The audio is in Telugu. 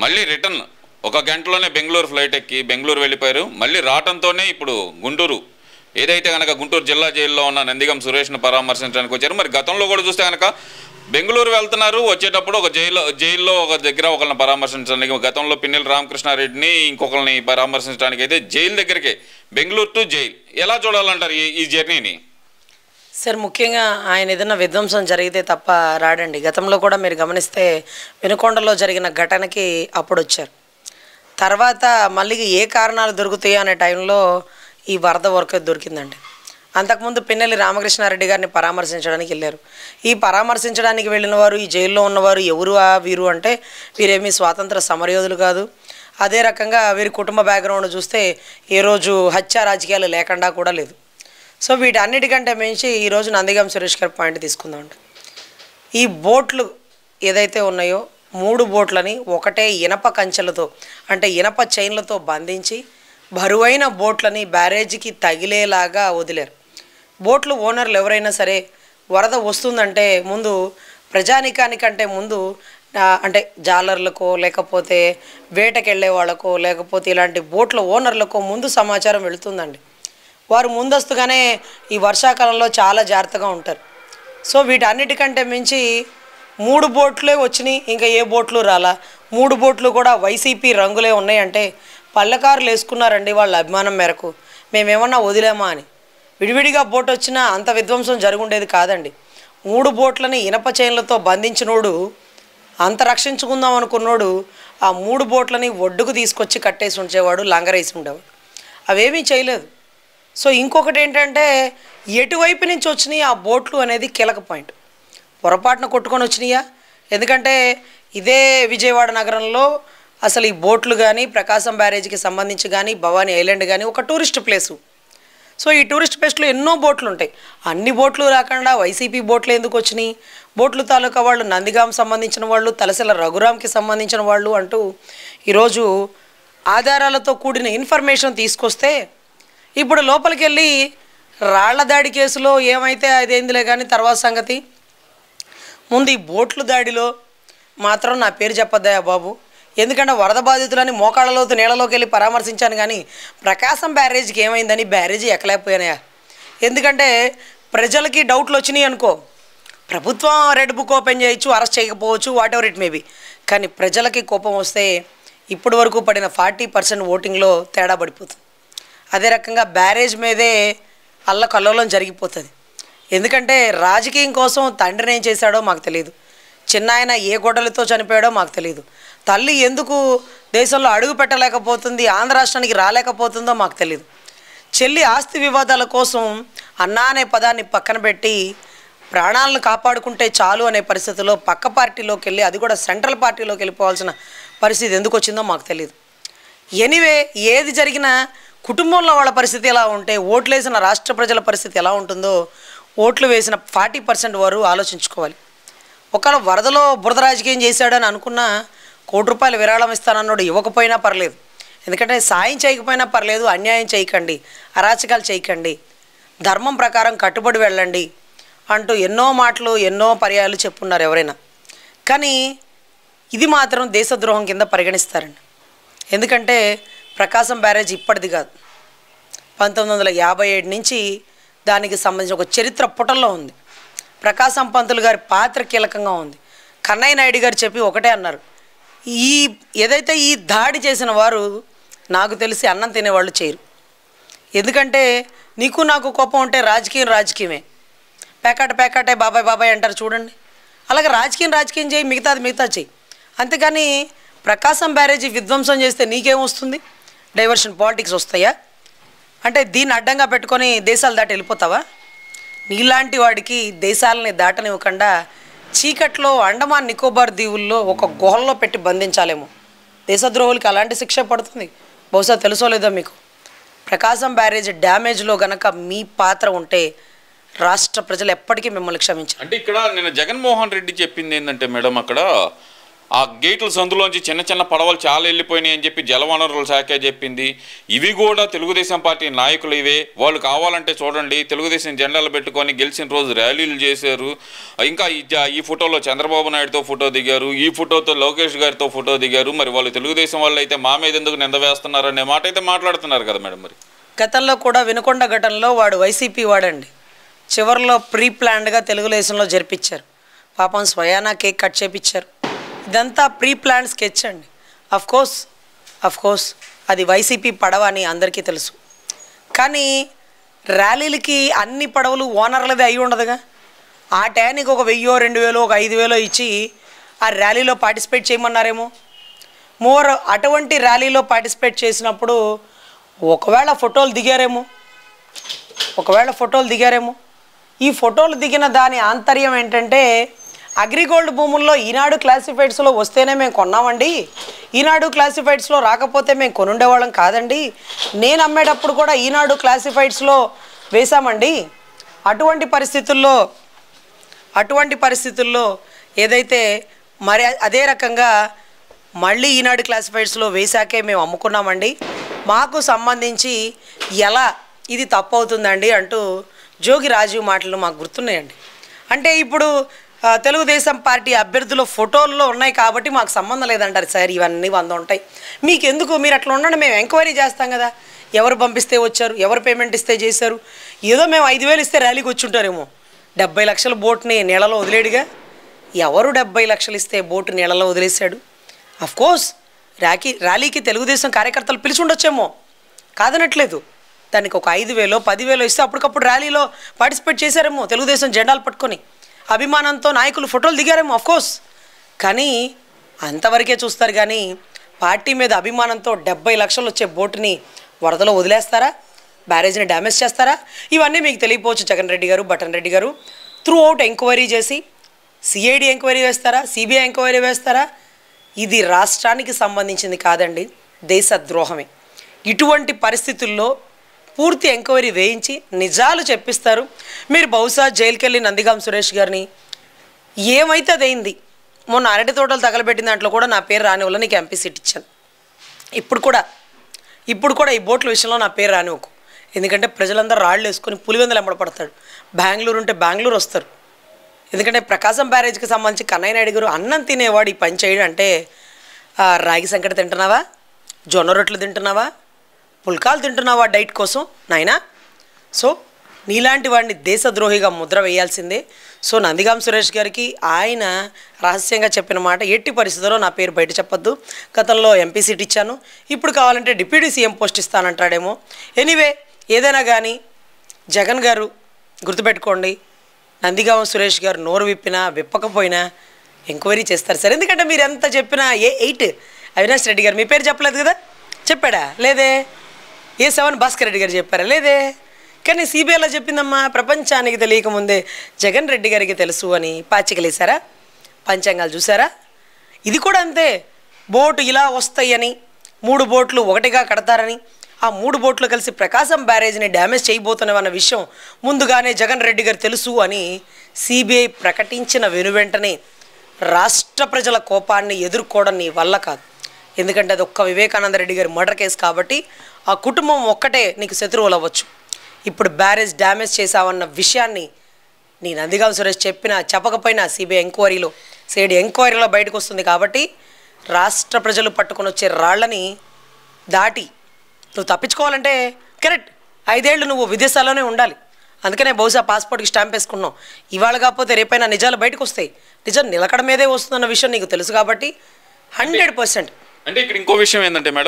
మళ్ళీ రిటర్న్ ఒక గంటలోనే బెంగళూరు ఫ్లైట్ ఎక్కి బెంగళూరు వెళ్ళిపోయారు. మళ్ళీ రావడంతోనే ఇప్పుడు గుంటూరు ఏదైతే కనుక గుంటూరు జిల్లా జైల్లో ఉన్న నందిగం సురేష్ను పరామర్శించడానికి వచ్చారు. మరి గతంలో కూడా చూస్తే కనుక బెంగళూరు వెళ్తున్నారు, వచ్చేటప్పుడు ఒక జైల్లో ఒక దగ్గర ఒకరిని పరామర్శించడానికి, గతంలో పిన్నెల రామకృష్ణారెడ్డిని ఇంకొకరిని పరామర్శించడానికి అయితే జైలు దగ్గరికే, బెంగళూరు టు జైలు. ఎలా చూడాలంటారు ఈ జర్నీని? సార్, ముఖ్యంగా ఆయన ఏదైనా విధ్వంసం జరిగితే తప్ప రాడండి. గతంలో కూడా మీరు గమనిస్తే వినుకొండలో జరిగిన ఘటనకి అప్పుడు వచ్చారు. తర్వాత మళ్ళీ ఏ కారణాలు దొరుకుతాయి అనే టైంలో ఈ వరద వరకు దొరికిందండి. అంతకుముందు పిన్నెల్లి రామకృష్ణారెడ్డి గారిని పరామర్శించడానికి వెళ్ళారు. ఈ పరామర్శించడానికి వెళ్ళిన వారు, ఈ జైల్లో ఉన్నవారు ఎవరు వీరు అంటే వీరేమీ స్వాతంత్ర సమరయోధులు కాదు. అదే రకంగా వీరి కుటుంబ బ్యాక్గ్రౌండ్ చూస్తే ఏ రోజు హత్య రాజకీయాలు లేకుండా కూడా లేదు. సో వీటన్నిటికంటే మించి ఈరోజు నందిగం సురేష్ గారి పాయింట్ తీసుకుందామండి. ఈ బోట్లు ఏదైతే ఉన్నాయో 3 బోట్లని ఒకటే ఇనప కంచెలతో అంటే ఇనప చైన్లతో బంధించి బరువైన బోట్లని బ్యారేజీకి తగిలేలాగా వదిలేరు. బోట్లు ఓనర్లు ఎవరైనా సరే వరద వస్తుందంటే ముందు ప్రజానికానికంటే ముందు అంటే జాలర్లకో లేకపోతే వేటకెళ్ళే వాళ్ళకో లేకపోతే ఇలాంటి బోట్ల ఓనర్లకో ముందు సమాచారం వెళుతుందండి. వారు ముందస్తుగానే ఈ వర్షాకాలంలో చాలా జాగ్రత్తగా ఉంటారు. సో వీటన్నిటికంటే మించి 3 బోట్లే వచ్చినాయి, ఇంకా ఏ బోట్లు రాలా. 3 బోట్లు కూడా వైసీపీ రంగులే ఉన్నాయంటే పల్లెకారులు వేసుకున్నారండి వాళ్ళ అభిమానం మేరకు. మేమేమన్నా వదిలేమా అని. విడివిడిగా బోట్ వచ్చినా అంత విధ్వంసం జరుగుండేది కాదండి. 3 బోట్లని ఇనప చైన్లతో బంధించినోడు, అంత రక్షించుకుందాం అనుకున్నోడు ఆ 3 బోట్లని ఒడ్డుకు తీసుకొచ్చి కట్టేసి ఉంచేవాడు, లంగరేసి ఉండేవాడు. అవేమీ చేయలేదు. సో ఇంకొకటి ఏంటంటే ఎటువైపు నుంచి వచ్చినాయి ఆ బోట్లు అనేది కీలక పాయింట్. పొరపాటున కొట్టుకొని వచ్చినాయా? ఎందుకంటే ఇదే విజయవాడ నగరంలో అసలు ఈ బోట్లు కానీ ప్రకాశం బ్యారేజీకి సంబంధించి కానీ భవానీ ఐలాండ్ కానీ ఒక టూరిస్ట్ ప్లేసు. సో ఈ టూరిస్ట్ ప్లేస్లో ఎన్నో బోట్లు ఉంటాయి. అన్ని బోట్లు రాకుండా వైసీపీ బోట్లు ఎందుకు వచ్చినాయి? బోట్లు తాలూకా వాళ్ళు నందిగాం సంబంధించిన వాళ్ళు, తలసెల రఘురామ్కి సంబంధించిన వాళ్ళు అంటూ ఈరోజు ఆధారాలతో కూడిన ఇన్ఫర్మేషన్ తీసుకొస్తే ఇప్పుడు లోపలికి వెళ్ళి రాళ్ల దాడి కేసులో ఏమైతే అదేందిలే కానీ తర్వాత సంగతి. ముందు ఈ బోట్లు దాడిలో మాత్రం నా పేరు చెప్పొద్దయా బాబు. ఎందుకంటే వరద బాధితులని మోకాళ్ళలోతు నీళ్ళలోకి వెళ్ళి పరామర్శించాను కానీ ప్రకాశం బ్యారేజీకి ఏమైందని బ్యారేజీ ఎక్కలేకపోయానయా. ఎందుకంటే ప్రజలకి డౌట్లు వచ్చినాయి అనుకో, ప్రభుత్వం రెడ్ బుక్ ఓపెన్ చేయొచ్చు, అరెస్ట్ చేయకపోవచ్చు, వాట్ ఎవర్ ఇట్ మేబీ. కానీ ప్రజలకి కోపం వస్తే ఇప్పటి వరకు పడిన 40% ఓటింగ్లో తేడా పడిపోతుంది. అదే రకంగా బ్యారేజ్ మీదే అల్లకల్లోలం జరిగిపోతుంది. ఎందుకంటే రాజకీయం కోసం తండ్రిని ఏం చేశాడో మాకు తెలియదు, చిన్నాయన ఏ గొడ్డలతో చనిపోయాడో మాకు తెలియదు, తల్లి ఎందుకు దేశంలో అడుగు పెట్టలేకపోతుంది, ఆంధ్ర రాష్ట్రానికి రాలేకపోతుందో మాకు తెలియదు. చెల్లి ఆస్తి వివాదాల కోసం అన్నా అనే పదాన్ని పక్కన పెట్టి ప్రాణాలను కాపాడుకుంటే చాలు అనే పరిస్థితిలో పక్క పార్టీలోకి వెళ్ళి, అది కూడా సెంట్రల్ పార్టీలోకి వెళ్ళిపోవాల్సిన పరిస్థితి ఎందుకు వచ్చిందో మాకు తెలియదు. ఎనీవే ఏది జరిగినా కుటుంబంలో వాళ్ళ పరిస్థితి ఎలా ఉంటే ఓట్లు వేసిన రాష్ట్ర ప్రజల పరిస్థితి ఎలా ఉంటుందో ఓట్లు వేసిన 40% వారు ఆలోచించుకోవాలి. ఒకవేళ వరదలో బురద రాజకీయం చేశాడని అనుకున్న ₹1 విరాళం ఇస్తానన్నాడు ఇవ్వకపోయినా పర్లేదు. ఎందుకంటే సాయం చేయకపోయినా పర్లేదు, అన్యాయం చేయకండి, అరాచకాలు చేయకండి, ధర్మం ప్రకారం కట్టుబడి వెళ్ళండి అంటూ ఎన్నో మాటలు ఎన్నో పర్యాయాలు చెప్పున్నారు ఎవరైనా. కానీ ఇది మాత్రం దేశద్రోహం కింద పరిగణిస్తారండి. ఎందుకంటే ప్రకాశం బ్యారేజ్ ఇప్పటిది కాదు, 1957 నుంచి దానికి సంబంధించిన ఒక చరిత్ర పుటల్లో ఉంది. ప్రకాశం పంతులు గారి పాత్ర కీలకంగా ఉంది. కన్నయ్య నాయుడు గారు చెప్పి ఒకటే అన్నారు, ఏదైతే ఈ దాడి చేసిన వారు నాకు తెలిసి అన్నం తినేవాళ్ళు చేయరు. ఎందుకంటే నీకు నాకు కోపం ఉంటే రాజకీయమే, పేకాటే బాబాయ్ బాబాయ్ అంటారు చూడండి. అలాగే రాజకీయం చేయి, మిగతా చేయి. అంతేకాని ప్రకాశం బ్యారేజీ విధ్వంసం చేస్తే నీకేమొస్తుంది? డైవర్షన్ పాలిటిక్స్ వస్తాయా? అంటే దీన్ని అడ్డంగా పెట్టుకొని దేశాలు దాటి వెళ్ళిపోతావా? నీలాంటి వాడికి దేశాలని దాటనివ్వకుండా చీకట్లో అండమాన్ నికోబార్ దీవుల్లో ఒక గుహల్లో పెట్టి బంధించాలేమో. దేశద్రోహులకి అలాంటి శిక్ష పడుతుంది. బహుశా తెలుసో లేదో మీకు. ప్రకాశం బ్యారేజ్ డ్యామేజ్లో గనక మీ పాత్ర ఉంటే రాష్ట్ర ప్రజలు ఎప్పటికీ మిమ్మల్ని క్షమించారు. అంటే ఇక్కడ నేను జగన్మోహన్ రెడ్డి చెప్పింది ఏంటంటే మేడం, అక్కడ ఆ గేట్ల సందులోంచి చిన్న చిన్న పడవలు చాలా వెళ్ళిపోయినాయి అని చెప్పి జలవనరుల శాఖ చెప్పింది. ఇవి కూడా తెలుగుదేశం పార్టీ నాయకులు ఇవే. వాళ్ళు కావాలంటే చూడండి, తెలుగుదేశం జెండాలు పెట్టుకొని గెలిచిన రోజు ర్యాలీలు చేశారు. ఇంకా ఈ ఫోటోలో చంద్రబాబు నాయుడుతో ఫోటో దిగారు, ఈ ఫోటోతో లోకేష్ గారితో ఫోటో దిగారు. మరి వాళ్ళు తెలుగుదేశం వాళ్ళు అయితే మా మీద ఎందుకు నింద వేస్తున్నారు అనే మాట అయితే మాట్లాడుతున్నారు కదా మేడం. మరి గతంలో కూడా వినుకొండ ఘటనలో వాడు వైసీపీ వాడండి. చివరిలో ప్రీ ప్లాన్డ్గా తెలుగుదేశంలో జరిపించారు. పాపం స్వయానా కేక్ కట్ చేపించారు. ఇదంతా ప్రీ ప్లాన్ స్కెచ్ అండి. అఫ్ కోర్స్ అది వైసీపీ పడవ అని అందరికీ తెలుసు. కానీ ర్యాలీలకి అన్ని పడవలు ఓనర్లదే అయి ఉండదుగా. ఆ టైంకి ఒక 1000, 2000, ఒక 5000 ఇచ్చి ఆ ర్యాలీలో పార్టిసిపేట్ చేయమన్నారేమో. అటువంటి ర్యాలీలో పార్టిసిపేట్ చేసినప్పుడు ఒకవేళ ఫోటోలు దిగారేమో. ఈ ఫోటోలు దిగిన దాని ఆంతర్యం ఏంటంటే, అగ్రిగోల్డ్ భూముల్లో ఈనాడు క్లాసిఫైడ్స్లో వస్తేనే మేము కొన్నామండి, ఈనాడు క్లాసిఫైడ్స్లో రాకపోతే మేము కొనుండేవాళ్ళం కాదండి, నేను అమ్మేటప్పుడు కూడా ఈనాడు క్లాసిఫైడ్స్లో వేశామండి. అటువంటి పరిస్థితుల్లో ఏదైతే మరి అదే రకంగా మళ్ళీ ఈనాడు క్లాసిఫైడ్స్లో వేశాకే మేము అమ్ముకున్నామండి, మాకు సంబంధించి ఎలా ఇది తప్పు అవుతుందండి అంటూ జోగి రాజీవ్ మాటలు మాకు గుర్తున్నాయండి. అంటే ఇప్పుడు తెలుగుదేశం పార్టీ అభ్యర్థుల ఫోటోల్లో ఉన్నాయి కాబట్టి మాకు సంబంధం లేదంటారు. సార్ ఇవన్నీ 100 ఉంటాయి, మీకెందుకు, మీరు అట్లా ఉండండి, మేము ఎంక్వైరీ చేస్తాం కదా, ఎవరు పంపిస్తే వచ్చారు, ఎవరు పేమెంట్ ఇస్తే చేశారు, ఏదో మేము 5000 ఇస్తే ర్యాలీకి వచ్చి ఉంటారేమో. 70 లక్షల బోట్ని నీళ్ళలో వదిలేడుగా. ఎవరు 70 లక్షలు ఇస్తే బోటు నీళ్ళలో వదిలేశాడు? అఫ్కోర్స్ ర్యాలీకి తెలుగుదేశం కార్యకర్తలు పిలిచి ఉండొచ్చేమో, కాదనట్లేదు. దానికి ఒక 5000, 10,000 ఇస్తే అప్పటికప్పుడు ర్యాలీలో పార్టిసిపేట్ చేశారేమో. తెలుగుదేశం జెండాలు పట్టుకొని అభిమానంతో నాయకులు ఫోటోలు దిగారేమో అఫ్కోర్స్. కానీ అంతవరకే చూస్తారు. కానీ పార్టీ మీద అభిమానంతో 70 లక్షలు వచ్చే బోటుని వరదలో వదిలేస్తారా? బ్యారేజ్ని డ్యామేజ్ చేస్తారా? ఇవన్నీ మీకు తెలియపోవచ్చు జగన్ రెడ్డి గారు, బటన్ రెడ్డి గారు. త్రూ అవుట్ ఎంక్వైరీ చేసి సిఐడి ఎంక్వైరీ వేస్తారా, సిబిఐ ఎంక్వైరీ వేస్తారా? ఇది రాష్ట్రానికి సంబంధించింది కాదండి, దేశద్రోహమే. ఇటువంటి పరిస్థితుల్లో పూర్తి ఎంక్వైరీ వేయించి నిజాలు చెప్పిస్తారు. మీరు బహుశా జైలుకి వెళ్ళి నందిగాం సురేష్ గారిని ఏమైతే అదైంది, మొన్న అరటి తోటలు తగలబెట్టిన దాంట్లో కూడా నా పేరు రాని వల్ల నీకు ఎంపీ సీట్ ఇచ్చాను. ఇప్పుడు కూడా ఈ బోట్ల విషయంలో నా పేరు రానివ్వకు. ఎందుకంటే ప్రజలందరూ రాళ్ళు వేసుకొని పులివెందులు ఎంబడపడతాడు. బెంగళూరు ఉంటే బెంగళూరు వస్తారు. ఎందుకంటే ప్రకాశం బ్యారేజ్కి సంబంధించి కన్నయ్య నాయుడు గారు అన్నం తినేవాడు ఈ పని చేయడం అంటే, రాగి సంకటి తింటున్నావా, జొన్న రొట్టెలు తింటున్నావా, పుల్కాలు తింటున్నావా డైట్ కోసం నాయనా? సో నీలాంటి వాడిని దేశద్రోహిగా ముద్ర వేయాల్సిందే. సో నందిగాం సురేష్ గారికి ఆయన రహస్యంగా చెప్పిన మాట, ఎట్టి పరిస్థితుల్లో నా పేరు బయట చెప్పొద్దు, గతంలో ఎంపీ సీట్ ఇచ్చాను, ఇప్పుడు కావాలంటే డిప్యూటీ సీఎం పోస్ట్ ఇస్తానంటాడేమో. ఎనీవే ఏదైనా కానీ జగన్ గారు గుర్తుపెట్టుకోండి, నందిగాం సురేష్ గారు నోరు విప్పకపోయినా ఎంక్వైరీ చేస్తారు సార్. ఎందుకంటే మీరు ఎంత చెప్పినా ఏ8 అవినాష్ రెడ్డి గారు మీ పేరు చెప్పలేదు కదా, చెప్పాడా? లేదే. A7 భాస్కర్ రెడ్డి గారు చెప్పారా? లేదే. కానీ సిబిఐలో చెప్పిందమ్మా, ప్రపంచానికి తెలియకముందే జగన్ రెడ్డి గారికి తెలుసు అని పాచికలేశారా? పంచాంగాలు చూసారా? ఇది కూడా అంతే. బోటు ఇలా వస్తాయని 3 బోట్లు ఒకటిగా కడతారని, ఆ 3 బోట్లు కలిసి ప్రకాశం బ్యారేజ్ని డ్యామేజ్ చేయబోతున్నవన్న విషయం ముందుగానే జగన్ రెడ్డి గారు తెలుసు అని సిబిఐ ప్రకటించిన వెనువెంటనే రాష్ట్ర ప్రజల కోపాన్ని ఎదుర్కోవడం నీ వల్ల కాదు. ఎందుకంటే అది ఒక్క వివేకానంద రెడ్డి గారి మర్డర్ కేసు కాబట్టి ఆ కుటుంబం ఒక్కటే నీకు శత్రువులు అవ్వచ్చు. ఇప్పుడు బ్యారేజ్ డ్యామేజ్ చేశావన్న విషయాన్ని నీ నందిగాం సురేష్ చెప్పకపోయినా సిబిఐ ఎంక్వైరీలో బయటకు వస్తుంది. కాబట్టి రాష్ట్ర ప్రజలు పట్టుకొని వచ్చే రాళ్ళని దాటి నువ్వు తప్పించుకోవాలంటే కరెక్ట్ 5 ఏళ్ళు నువ్వు విదేశాల్లోనే ఉండాలి. అందుకనే బహుశా పాస్పోర్ట్కి స్టాంప్ వేసుకున్నావు. ఇవాళ కాకపోతే రేపైనా నిజాలు బయటకు వస్తాయి. నిజం నిలకడ మీదే వస్తుందన్న విషయం నీకు తెలుసు కాబట్టి 100%. అంటే ఇక్కడ ఇంకో విషయం ఏంటంటే మేడం,